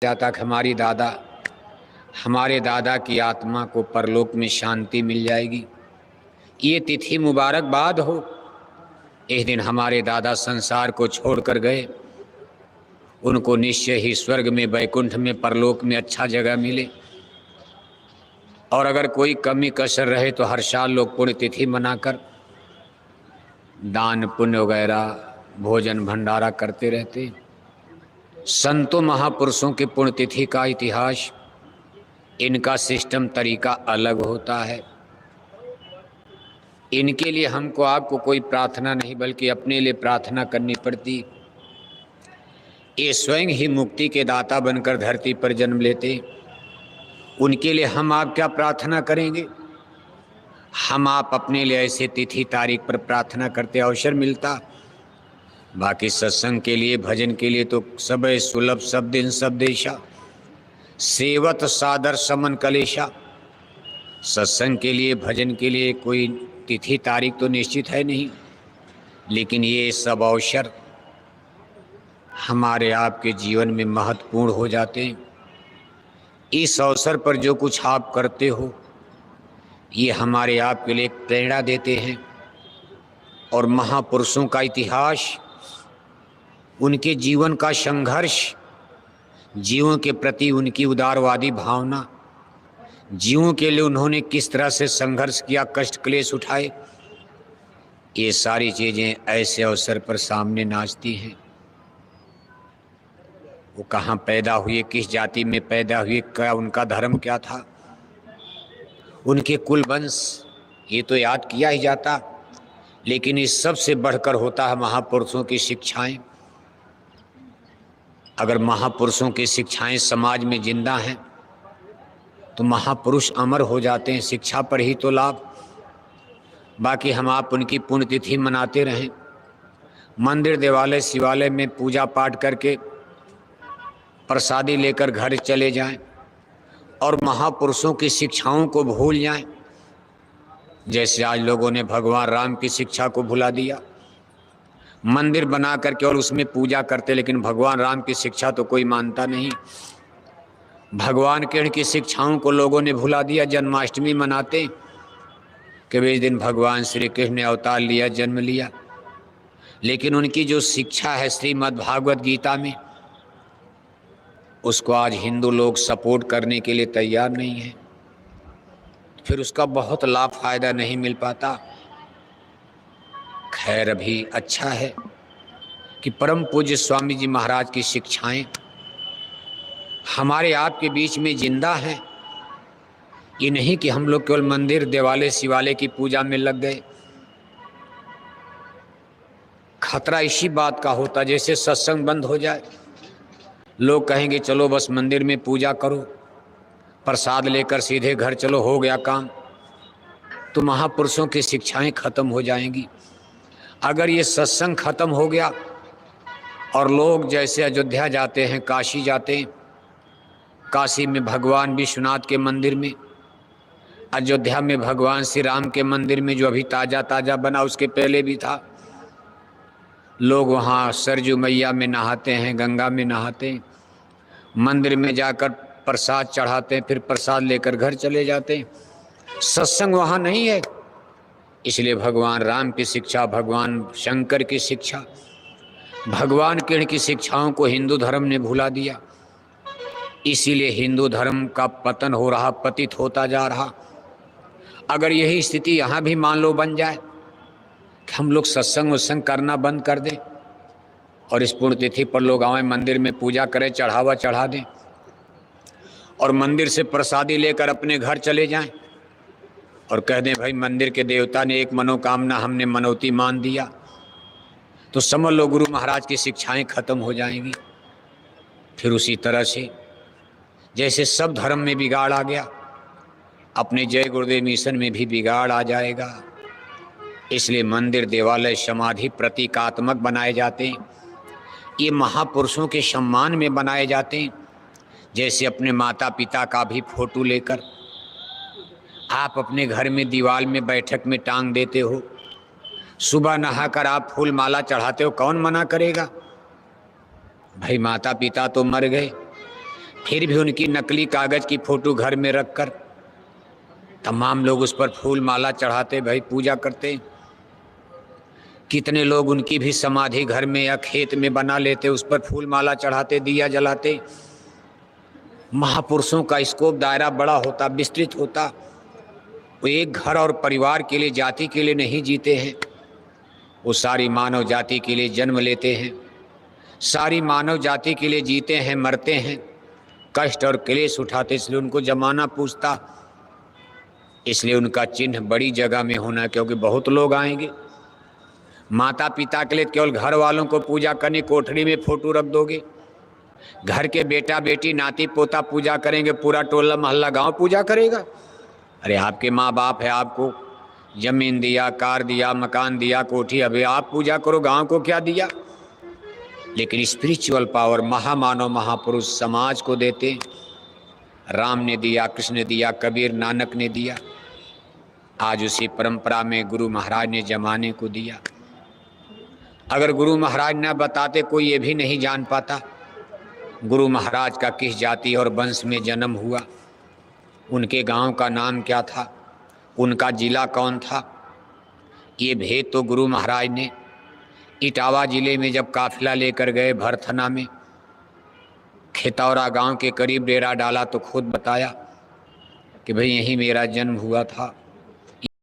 जाता कि हमारे दादा की आत्मा को परलोक में शांति मिल जाएगी। ये तिथि मुबारकबाद हो। इस दिन हमारे दादा संसार को छोड़कर गए, उनको निश्चय ही स्वर्ग में, वैकुंठ में, परलोक में अच्छा जगह मिले। और अगर कोई कमी कसर रहे तो हर साल लोग पुण्यतिथि मनाकर दान पुण्य वगैरह भोजन भंडारा करते रहते। संतों महापुरुषों के पुण्यतिथि का इतिहास, इनका सिस्टम तरीका अलग होता है। इनके लिए हमको आपको कोई प्रार्थना नहीं बल्कि अपने लिए प्रार्थना करनी पड़ती। ये स्वयं ही मुक्ति के दाता बनकर धरती पर जन्म लेते, उनके लिए हम आप क्या प्रार्थना करेंगे। हम आप अपने लिए ऐसे तिथि तारीख पर प्रार्थना करते अवसर मिलता। बाकी सत्संग के लिए, भजन के लिए तो सब सुलभ सब दिन सब देशा, सेवत सादर समन कलेशा। सत्संग के लिए, भजन के लिए कोई तिथि तारीख तो निश्चित है नहीं, लेकिन ये सब अवसर हमारे आपके जीवन में महत्वपूर्ण हो जाते हैं। इस अवसर पर जो कुछ आप करते हो, ये हमारे आपके लिए एक प्रेरणा देते हैं। और महापुरुषों का इतिहास, उनके जीवन का संघर्ष, जीवों के प्रति उनकी उदारवादी भावना, जीवों के लिए उन्होंने किस तरह से संघर्ष किया, कष्ट क्लेश उठाए, ये सारी चीज़ें ऐसे अवसर पर सामने नाचती हैं। वो कहाँ पैदा हुए, किस जाति में पैदा हुए, क्या उनका धर्म क्या था, उनके कुल वंश, ये तो याद किया ही जाता। लेकिन इस सब से बढ़कर होता है महापुरुषों की शिक्षाएं। अगर महापुरुषों की शिक्षाएं समाज में जिंदा हैं तो महापुरुष अमर हो जाते हैं, शिक्षा पर ही तो लाभ। बाकी हम आप उनकी पुण्यतिथि मनाते रहें, मंदिर देवालय शिवालय में पूजा पाठ करके प्रसादी लेकर घर चले जाएं और महापुरुषों की शिक्षाओं को भूल जाएं। जैसे आज लोगों ने भगवान राम की शिक्षा को भुला दिया, मंदिर बना करके और उसमें पूजा करते, लेकिन भगवान राम की शिक्षा तो कोई मानता नहीं। भगवान कृष्ण की शिक्षाओं को लोगों ने भुला दिया। जन्माष्टमी मनाते कि इस दिन भगवान श्री कृष्ण ने अवतार लिया, जन्म लिया, लेकिन उनकी जो शिक्षा है श्रीमद् भागवत गीता में, उसको आज हिंदू लोग सपोर्ट करने के लिए तैयार नहीं है। फिर उसका बहुत लाभ फायदा नहीं मिल पाता। खैर, अभी अच्छा है कि परम पूज्य स्वामी जी महाराज की शिक्षाएं हमारे आपके बीच में जिंदा हैं। ये नहीं कि हम लोग केवल मंदिर देवालय शिवालय की पूजा में लग गए। खतरा इसी बात का होता, जैसे सत्संग बंद हो जाए, लोग कहेंगे चलो बस मंदिर में पूजा करो, प्रसाद लेकर सीधे घर चलो, हो गया काम, तो महापुरुषों की शिक्षाएं खत्म हो जाएंगी। अगर ये सत्संग खत्म हो गया और लोग जैसे अयोध्या जाते हैं, काशी जाते हैं, काशी में भगवान विश्वनाथ के मंदिर में, अयोध्या में भगवान श्री राम के मंदिर में जो अभी ताज़ा ताज़ा बना, उसके पहले भी था, लोग वहाँ सरजू मैया में नहाते हैं, गंगा में नहाते हैं, मंदिर में जाकर प्रसाद चढ़ाते हैं, फिर प्रसाद लेकर घर चले जाते हैं। सत्संग वहाँ नहीं है। इसलिए भगवान राम की शिक्षा, भगवान शंकर की शिक्षा, भगवान कृष्ण की शिक्षाओं को हिंदू धर्म ने भुला दिया। इसीलिए हिंदू धर्म का पतन हो रहा, पतित होता जा रहा। अगर यही स्थिति यहाँ भी मान लो बन जाए कि हम लोग सत्संग वत्संग करना बंद कर दें और इस पुण्यतिथि पर लोग आएं, मंदिर में पूजा करें, चढ़ावा चढ़ा दें और मंदिर से प्रसादी लेकर अपने घर चले जाएं और कह दें भाई मंदिर के देवता ने एक मनोकामना हमने मनौती मान दिया, तो समझ लो गुरु महाराज की शिक्षाएं खत्म हो जाएंगी। फिर उसी तरह से जैसे सब धर्म में बिगाड़ आ गया, अपने जय गुरुदेव मिशन में भी बिगाड़ आ जाएगा। इसलिए मंदिर देवालय समाधि प्रतीकात्मक बनाए जाते हैं, ये महापुरुषों के सम्मान में बनाए जाते हैं। जैसे अपने माता पिता का भी फोटो लेकर आप अपने घर में दीवार में बैठक में टांग देते हो, सुबह नहाकर आप फूल माला चढ़ाते हो, कौन मना करेगा। भाई माता पिता तो मर गए, फिर भी उनकी नकली कागज की फोटो घर में रखकर तमाम लोग उस पर फूल माला चढ़ाते, भाई पूजा करते। कितने लोग उनकी भी समाधि घर में या खेत में बना लेते, उस पर फूल माला चढ़ाते, दिया जलाते। महापुरुषों का स्कोप दायरा बड़ा होता, विस्तृत होता। वो एक घर और परिवार के लिए, जाति के लिए नहीं जीते हैं, वो सारी मानव जाति के लिए जन्म लेते हैं, सारी मानव जाति के लिए जीते हैं, मरते हैं, कष्ट और क्लेश उठाते। इसलिए उनको जमाना पूछता, इसलिए उनका चिन्ह बड़ी जगह में होना, क्योंकि बहुत लोग आएंगे। माता पिता के लिए केवल घर वालों को पूजा करनी, कोठरी में फोटो रख दोगे, घर के बेटा बेटी नाती पोता पूजा करेंगे, पूरा टोला मोहल्ला गांव पूजा करेगा। अरे आपके माँ बाप है, आपको जमीन दिया, कार दिया, मकान दिया, कोठी, अभी आप पूजा करो, गांव को क्या दिया। लेकिन स्पिरिचुअल पावर महामानव महापुरुष समाज को देते। राम ने दिया, कृष्ण ने दिया, कबीर नानक ने दिया। आज उसी परंपरा में गुरु महाराज ने जमाने को दिया। अगर गुरु महाराज न बताते कोई ये भी नहीं जान पाता गुरु महाराज का किस जाति और वंश में जन्म हुआ, उनके गांव का नाम क्या था, उनका जिला कौन था। ये भेद तो गुरु महाराज ने इटावा जिले में जब काफिला लेकर गए भरथना में, खेतौरा गांव के करीब डेरा डाला तो खुद बताया कि भाई यहीं मेरा जन्म हुआ था।